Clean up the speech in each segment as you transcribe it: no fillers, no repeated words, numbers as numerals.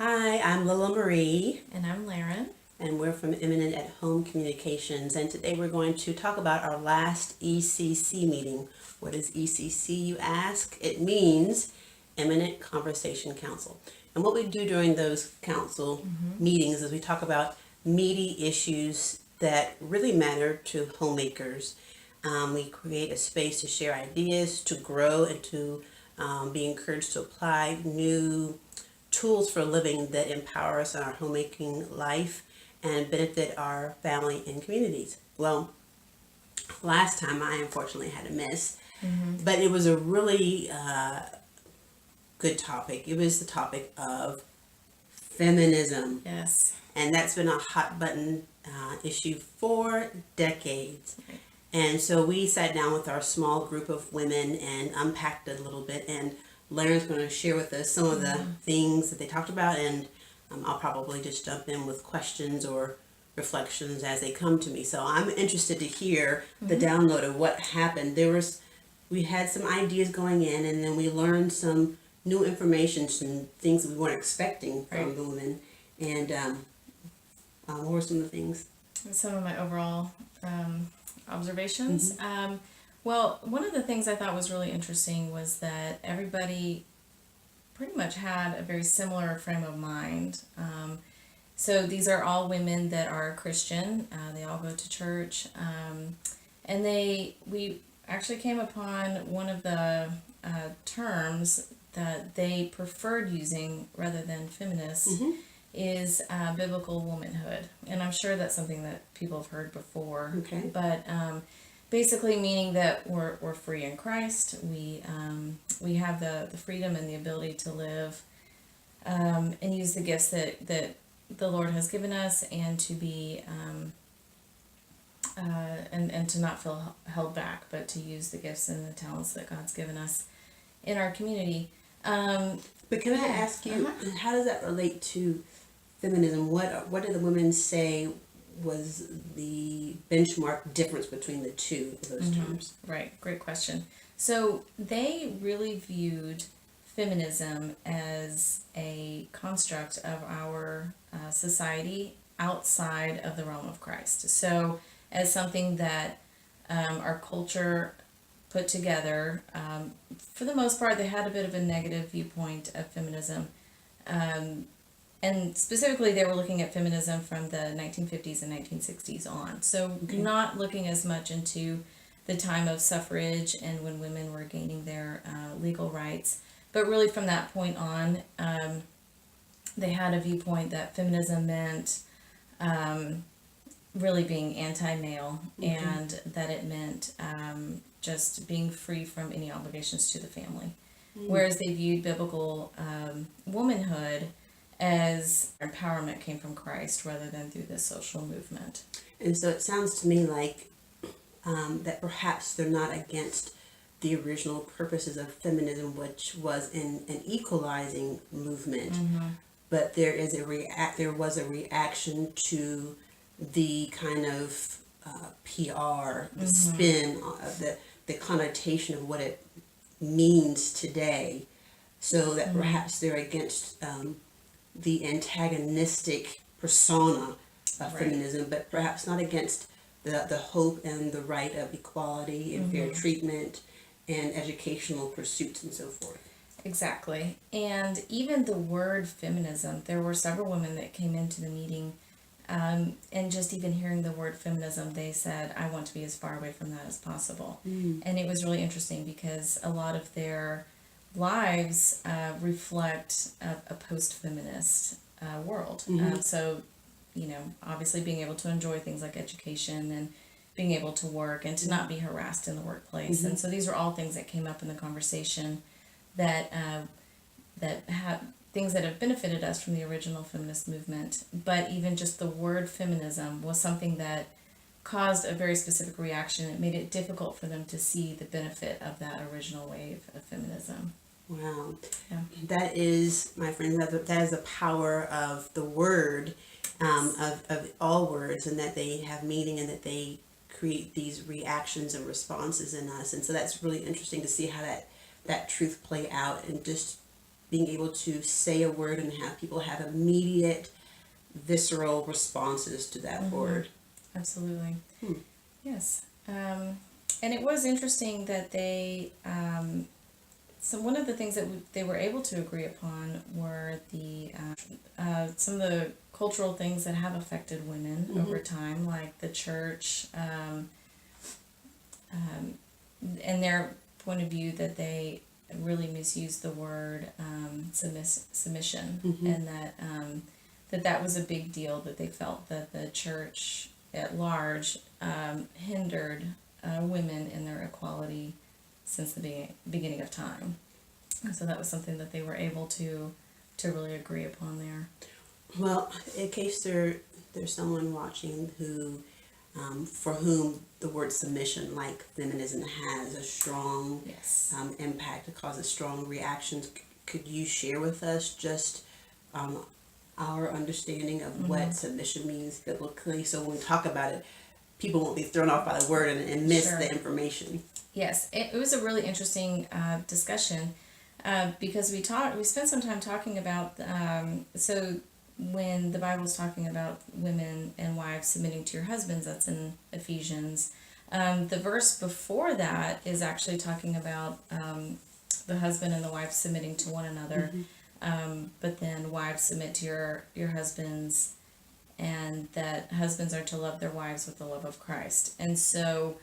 Hi, I'm Lila Marie, And I'm Laren. and we're from Imminent at Home Communications. And today we're going to talk about our last ECC meeting. What is ECC, you ask? It means Imminent Conversation Council. And what we do during those council meetings is we talk about meaty issues that really matter to homemakers. We create a space to share ideas, to grow, and to be encouraged to apply new tools for living that empower us in our homemaking life and benefit our family and communities. Well, last time I unfortunately had to miss, but it was a really good topic. It was the topic of feminism, Yes. and that's been a hot button issue for decades. And so we sat down with our small group of women and unpacked it a little bit. And Lauren's going to share with us some of the things that they talked about, and I'll probably just jump in with questions or reflections as they come to me. So I'm interested to hear the download of what happened. We had some ideas going in, and then we learned some new information, some things that we weren't expecting from Right. the women. And what were some of the things? Some of my overall observations. Well, one of the things I thought was really interesting was that everybody pretty much had a very similar frame of mind. So these are all women that are Christian. They all go to church, and we actually came upon one of the terms that they preferred using rather than feminist is biblical womanhood, and I'm sure that's something that people have heard before. Okay. But basically, meaning that we're free in Christ. We have the freedom and the ability to live and use the gifts that the Lord has given us, and to be and to not feel held back, but to use the gifts and the talents that God's given us in our community. But can I ask you, how does that relate to feminism? What did the women say was the benchmark difference between the two of those terms? Right, great question. So they really viewed feminism as a construct of our society outside of the realm of Christ. So as something that our culture put together. For the most part, they had a bit of a negative viewpoint of feminism. And specifically, they were looking at feminism from the 1950s and 1960s on. So not looking as much into the time of suffrage and when women were gaining their legal rights. But really from that point on, they had a viewpoint that feminism meant really being anti-male, and that it meant just being free from any obligations to the family. Whereas they viewed biblical womanhood as empowerment came from Christ rather than through this social movement. And so it sounds to me like that perhaps they're not against the original purposes of feminism, which was an equalizing movement, but there was a reaction to the kind of PR, the spin, the connotation of what it means today, so that perhaps they're against the antagonistic persona of feminism, but perhaps not against the hope and the right of equality and fair treatment and educational pursuits and so forth. Exactly. And even the word feminism, there were several women that came into the meeting, and just even hearing the word feminism, they said, I want to be as far away from that as possible. And it was really interesting because a lot of their lives reflect a post-feminist world. So, obviously being able to enjoy things like education and being able to work and to not be harassed in the workplace. And so these are all things that came up in the conversation that have things that have benefited us from the original feminist movement. But even just the word feminism was something that caused a very specific reaction. It made it difficult for them to see the benefit of that original wave of feminism. Wow. Yeah. That is, my friends, that is the power of the word, of all words, and that they have meaning and that they create these reactions and responses in us. And so that's really interesting to see how that truth play out, and just being able to say a word and have people have immediate, visceral responses to that word. Absolutely. Yes. And it was interesting that they, so one of the things that they were able to agree upon were the some of the cultural things that have affected women over time, like the church, and their point of view that they really misused the word submission, and that was a big deal, that they felt that the church at large hindered women in their equality since the beginning of time. And so that was something that they were able to really agree upon there. Well, in case there's someone watching who, for whom the word submission, like feminism, has a strong Yes. impact, it causes strong reactions, could you share with us just our understanding of what submission means biblically, so when we talk about it, people won't be thrown off by the word and miss Sure. the information? Yes, it was a really interesting discussion because we spent some time talking about so when the Bible is talking about women and wives submitting to your husbands, that's in Ephesians. The verse before that is actually talking about the husband and the wife submitting to one another, but then wives submit to your husbands, and that husbands are to love their wives with the love of Christ. And so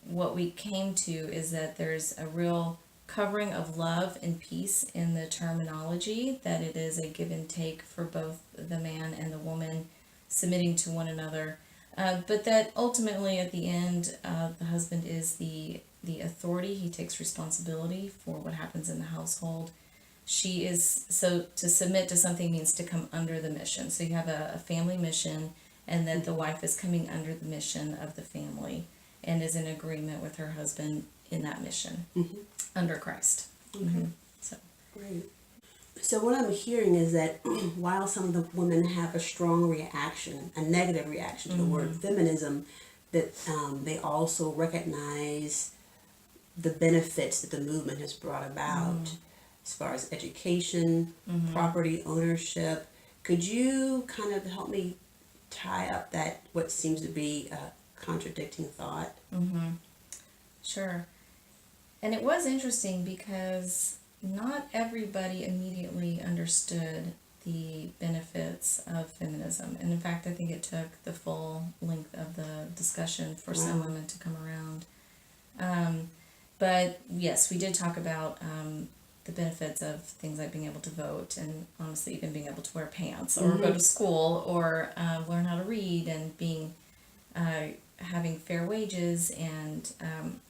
what we came to is that there's a real covering of love and peace in the terminology, that it is a give and take for both the man and the woman submitting to one another, but that ultimately at the end the husband is the authority. He takes responsibility for what happens in the household. She is, so to submit to something means to come under the mission. So you have a family mission, and then the wife is coming under the mission of the family and is in agreement with her husband in that mission under Christ. So Great. So what I'm hearing is that while some of the women have a strong reaction, a negative reaction to the word feminism, that they also recognize the benefits that the movement has brought about as far as education, property ownership. Could you kind of help me tie up that what seems to be a contradicting thought? Sure. And it was interesting because not everybody immediately understood the benefits of feminism. And in fact, I think it took the full length of the discussion for some women to come around. But yes, we did talk about the benefits of things like being able to vote, and honestly even being able to wear pants or go to school or learn how to read, and being having fair wages, and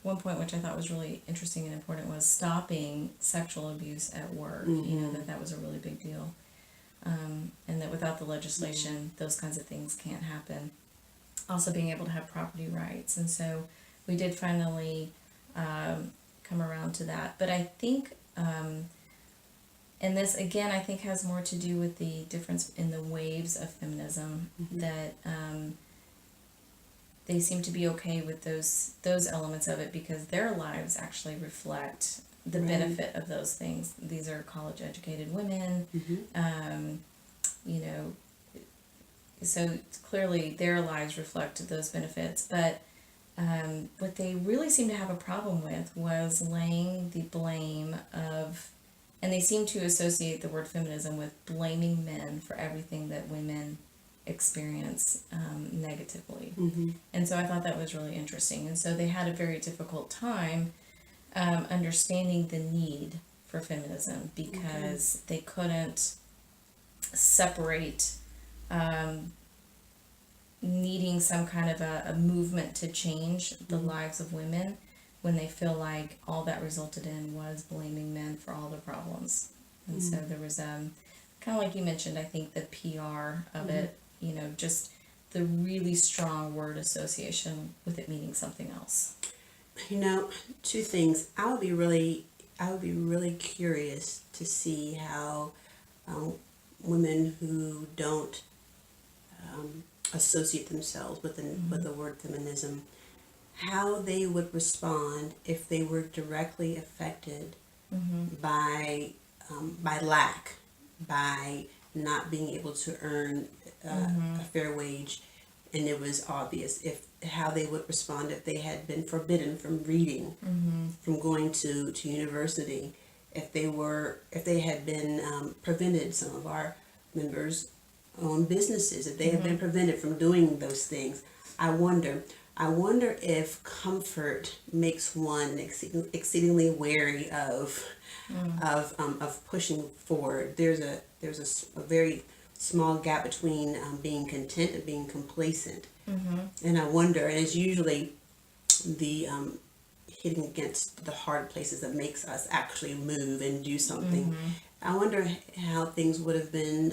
one point which I thought was really interesting and important was stopping sexual abuse at work. You know, that was a really big deal, and that without the legislation those kinds of things can't happen. Also being able to have property rights, and so we did finally come around to that. But I think and this again I think has more to do with the difference in the waves of feminism, that they seem to be okay with those elements of it because their lives actually reflect the benefit of those things. These are college educated women, you know, so clearly their lives reflect those benefits. But what they really seemed to have a problem with was laying the blame of, and they seem to associate the word feminism with blaming men for everything that women experience negatively. And so I thought that was really interesting. And so they had a very difficult time understanding the need for feminism because they couldn't separate needing some kind of a movement to change the lives of women when they feel like all that resulted in was blaming men for all the problems. And so there was kind of like you mentioned, I think the PR of it, you know, just the really strong word association with it meaning something else. You know, two things. I would be really curious to see how women who don't associate themselves with the word feminism, how they would respond if they were directly affected by by lack, by not being able to earn a fair wage, and it was obvious if how they would respond if they had been forbidden from reading, from going to university, if they had been prevented. Some of our members own businesses. If they had been prevented from doing those things, I wonder if comfort makes one exceedingly wary of pushing forward. There's a very small gap between being content and being complacent. And I wonder, and it's usually the hitting against the hard places that makes us actually move and do something. I wonder how things would have been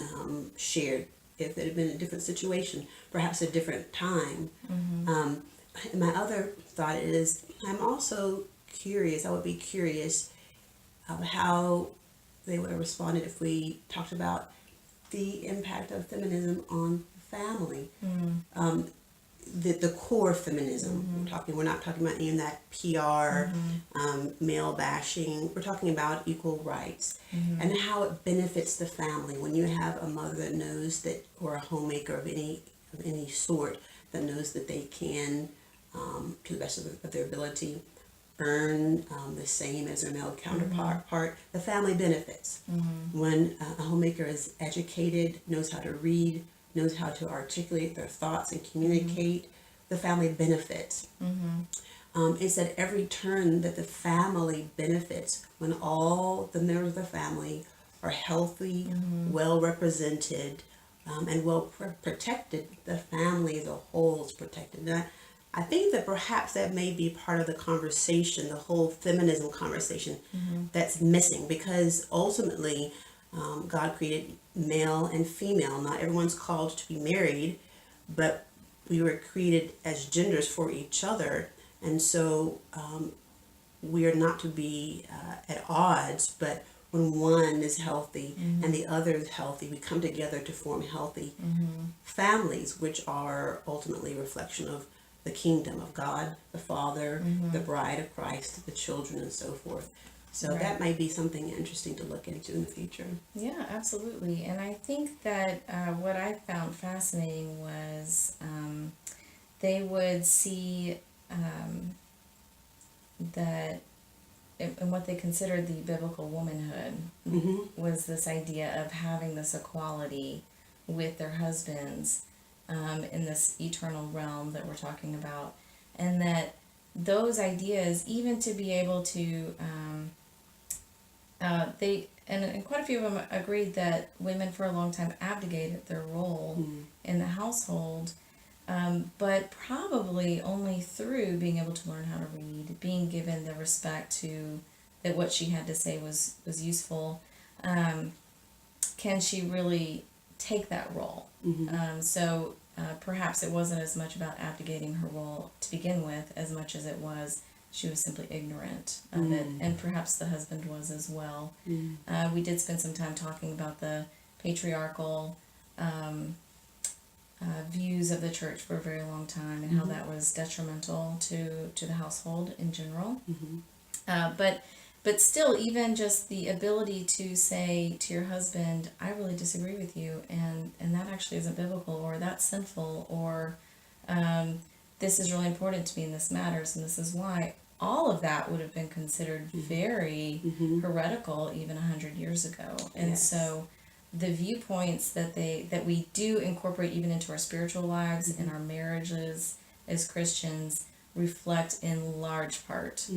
shared if it had been a different situation, perhaps a different time. My other thought is, I'm also curious, I would be curious of how they would have responded if we talked about the impact of feminism on family. The core feminism. We're not talking about any of that PR, male bashing. We're talking about equal rights and how it benefits the family when you have a mother that knows that, or a homemaker of any sort that knows that they can, to the best of their ability, earn the same as their male counterpart. The family benefits when a homemaker is educated, knows how to read, knows how to articulate their thoughts and communicate. The family benefits. It's at every turn that the family benefits when all the members of the family are healthy, well represented, and well protected. The family as a whole is protected. And I think that perhaps that may be part of the conversation, the whole feminism conversation, that's missing, because ultimately God created male and female. Not everyone's called to be married, but we were created as genders for each other. And so we are not to be at odds, but when one is healthy and the other is healthy, we come together to form healthy families, which are ultimately a reflection of the kingdom of God, the Father, the bride of Christ, the children, and so forth. So that might be something interesting to look into in the future. Yeah, absolutely. And I think that what I found fascinating was they would see that, and what they considered the biblical womanhood was this idea of having this equality with their husbands in this eternal realm that we're talking about. And that those ideas, even to be able to and quite a few of them agreed that women for a long time abdicated their role in the household, but probably only through being able to learn how to read, being given the respect to that what she had to say was useful. Can she really take that role? So perhaps it wasn't as much about abdicating her role to begin with as much as it was she was simply ignorant of it, and perhaps the husband was as well. We did spend some time talking about the patriarchal views of the church for a very long time, and how that was detrimental to the household in general. But still, even just the ability to say to your husband, I really disagree with you, and that actually isn't biblical, or that's sinful, or this is really important to me and this matters and this is why. All of that would have been considered very heretical even 100 years ago. And so the viewpoints that we do incorporate even into our spiritual lives and our marriages as Christians reflect in large part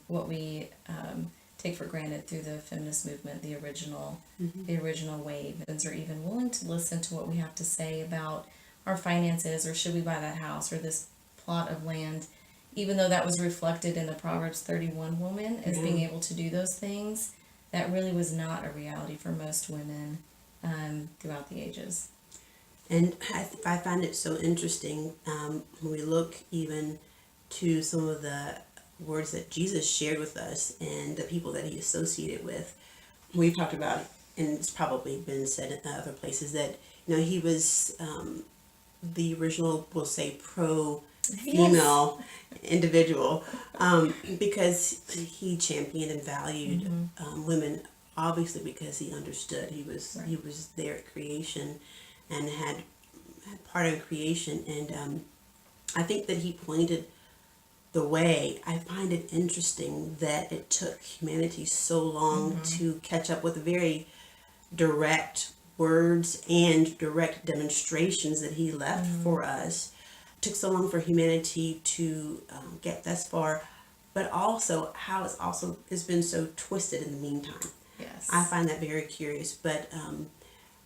what we take for granted through the feminist movement, the original wave. And are even willing to listen to what we have to say about our finances, or should we buy that house or this plot of land, even though that was reflected in the Proverbs 31 woman as being able to do those things. That really was not a reality for most women throughout the ages. And I find it so interesting when we look even to some of the words that Jesus shared with us and the people that he associated with. We've talked about, and it's probably been said in other places, that he was the original, we'll say, pro-female individual, because he championed and valued women obviously because he understood. He was Right. he was there at creation and had part of creation, and I think that he pointed the way. I find it interesting that it took humanity so long to catch up with very direct words and direct demonstrations that he left for us. It took so long for humanity to get thus far, but also how it's been so twisted in the meantime. Yes. I find that very curious, but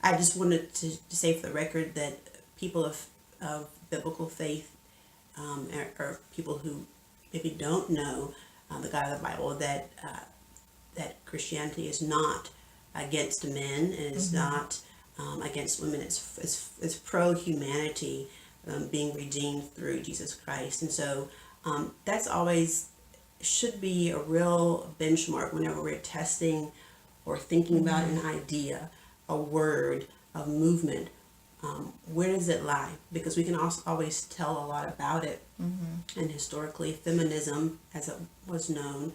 I just wanted to say for the record that people of biblical faith, or people who maybe don't know the God of the Bible, that Christianity is not against men and is not against women. It's pro humanity, being redeemed through Jesus Christ, and so that's always should be a real benchmark whenever we're testing or thinking about an idea, a word, a movement. Where does it lie? Because we can also always tell a lot about it. And historically, feminism, as it was known,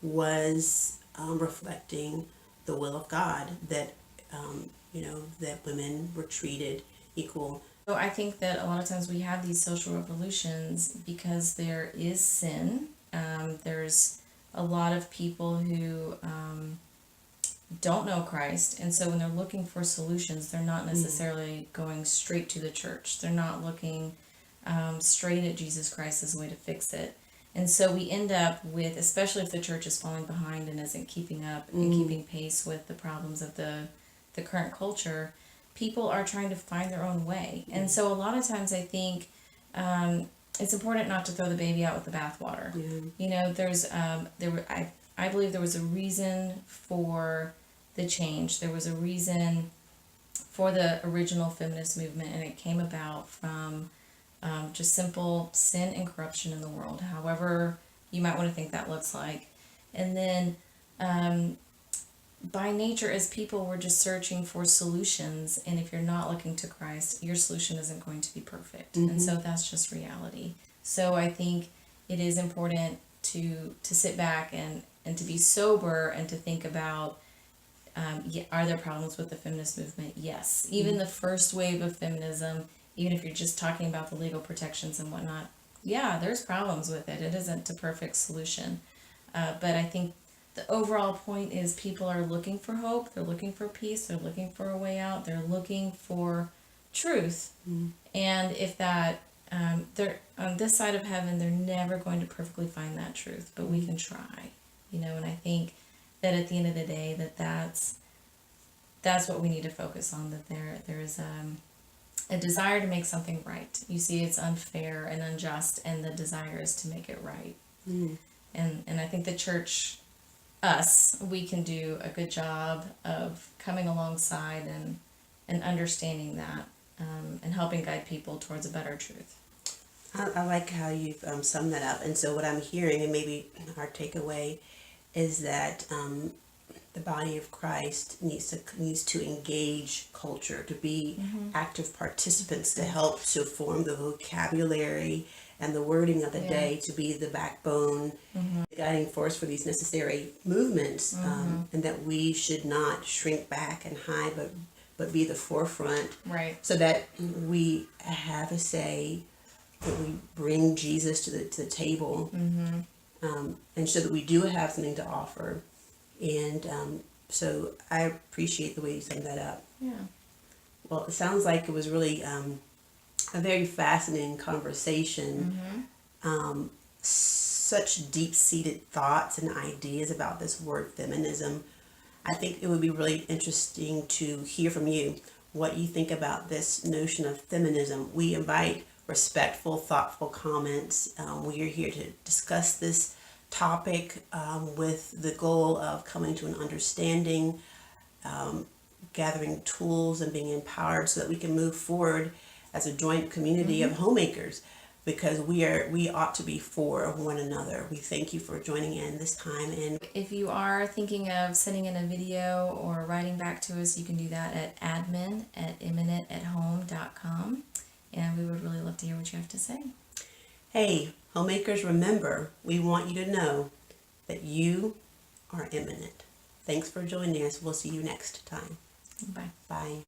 was reflecting the will of God, that that women were treated equal. So I think that a lot of times we have these social revolutions because there is sin. There's a lot of people who don't know Christ, and so when they're looking for solutions, they're not necessarily going straight to the church. They're not looking straight at Jesus Christ as a way to fix it. And so we end up with, especially if the church is falling behind and isn't keeping up and keeping pace with the problems of the current culture, people are trying to find their own way. And so a lot of times I think it's important not to throw the baby out with the bathwater. You know, I believe there was a reason for the change. There was a reason for the original feminist movement, and it came about from just simple sin and corruption in the world, however you might want to think that looks like. And then by nature, as people, we're just searching for solutions, and if you're not looking to Christ, your solution isn't going to be perfect. And so that's just reality. So I think it is important to sit back and to be sober and to think about, are there problems with the feminist movement? Yes. Even the first wave of feminism, even if you're just talking about the legal protections and whatnot, yeah, there's problems with it. It isn't a perfect solution. But I think the overall point is people are looking for hope. They're looking for peace. They're looking for a way out. They're looking for truth. And if that, they're on this side of heaven, they're never going to perfectly find that truth, but we can try, and I think that at the end of the day, that's what we need to focus on, that there is a desire to make something right. You see, it's unfair and unjust, and the desire is to make it right. And I think the church, we can do a good job of coming alongside and understanding that, and helping guide people towards a better truth. I like how you've summed that up. And so what I'm hearing, and maybe our takeaway, is that the body of Christ needs to engage culture, to be active participants, to help to form the vocabulary and the wording of the day, to be the backbone, the guiding force for these necessary movements, and that we should not shrink back and hide, but be the forefront, Right. so that we have a say, that we bring Jesus to the table, and so that we do have something to offer. And so I appreciate the way you summed that up. Yeah. Well, it sounds like it was really a very fascinating conversation. Such deep-seated thoughts and ideas about this word feminism. I think it would be really interesting to hear from you what you think about this notion of feminism. We invite respectful, thoughtful comments. We are here to discuss this topic with the goal of coming to an understanding, gathering tools and being empowered so that we can move forward as a joint community of homemakers, because we ought to be for one another. We thank you for joining in this time. And if you are thinking of sending in a video or writing back to us, you can do that at admin@imminentathome.com, and we would really love to hear what you have to say. Hey, homemakers, remember, we want you to know that you are imminent. Thanks for joining us. We'll see you next time. Bye. Bye.